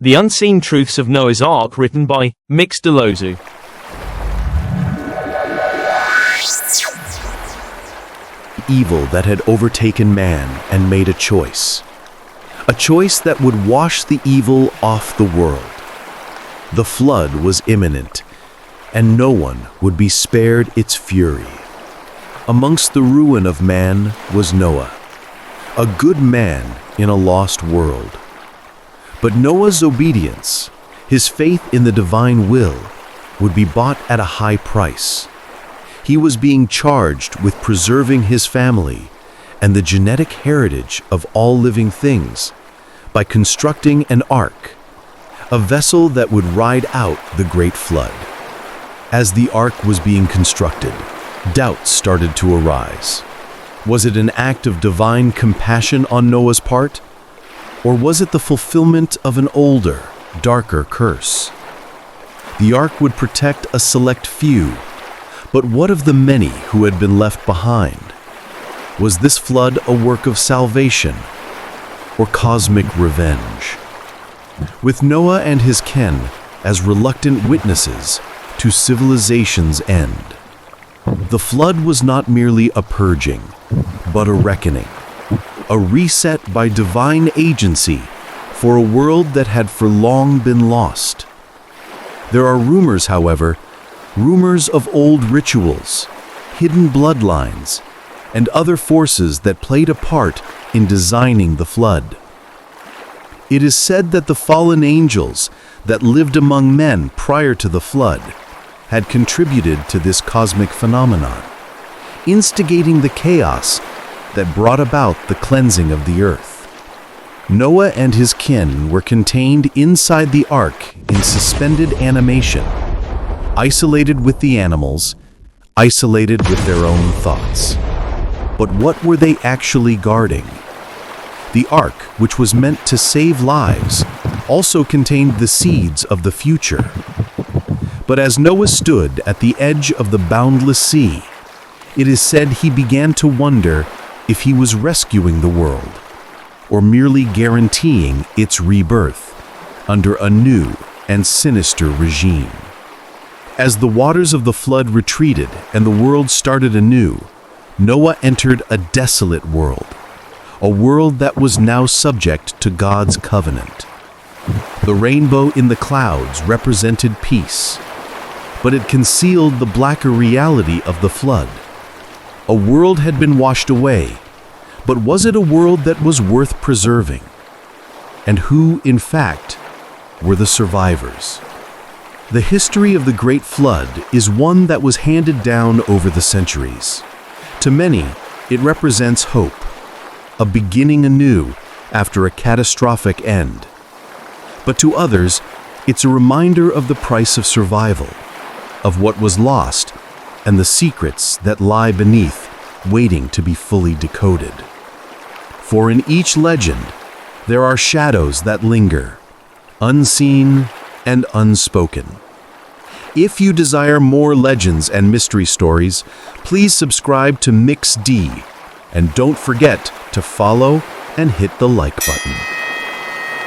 The Unseen Truths of Noah's Ark, written by Deloso. Evil that had overtaken man and made a choice. A choice that would wash the evil off the world. The flood was imminent, and no one would be spared its fury. Amongst the ruin of man was Noah, a good man in a lost world. But Noah's obedience, his faith in the divine will, would be bought at a high price. He was being charged with preserving his family and the genetic heritage of all living things by constructing an ark, a vessel that would ride out the great flood. As the ark was being constructed, doubts started to arise. Was it an act of divine compassion on Noah's part? Or was it the fulfillment of an older, darker curse? The ark would protect a select few, but what of the many who had been left behind? Was this flood a work of salvation or cosmic revenge? With Noah and his kin as reluctant witnesses to civilization's end, the flood was not merely a purging, but a reckoning, a reset by divine agency for a world that had for long been lost. There are rumors, however, rumors of old rituals, hidden bloodlines, and other forces that played a part in designing the flood. It is said that the fallen angels that lived among men prior to the flood had contributed to this cosmic phenomenon, instigating the chaos that brought about the cleansing of the earth. Noah and his kin were contained inside the ark in suspended animation, isolated with the animals, isolated with their own thoughts. But what were they actually guarding? The ark, which was meant to save lives, also contained the seeds of the future. But as Noah stood at the edge of the boundless sea, it is said he began to wonder if he was rescuing the world, or merely guaranteeing its rebirth under a new and sinister regime. As the waters of the flood retreated and the world started anew, Noah entered a desolate world, a world that was now subject to God's covenant. The rainbow in the clouds represented peace, but it concealed the blacker reality of the flood. A world had been washed away, but was it a world that was worth preserving? And who, in fact, were the survivors? The history of the Great Flood is one that was handed down over the centuries. To many, it represents hope, a beginning anew after a catastrophic end. But to others, it's a reminder of the price of survival, of what was lost, and the secrets that lie beneath, waiting to be fully decoded. For in each legend, there are shadows that linger, unseen and unspoken. If you desire more legends and mystery stories, please subscribe to Mix D, and don't forget to follow and hit the like button.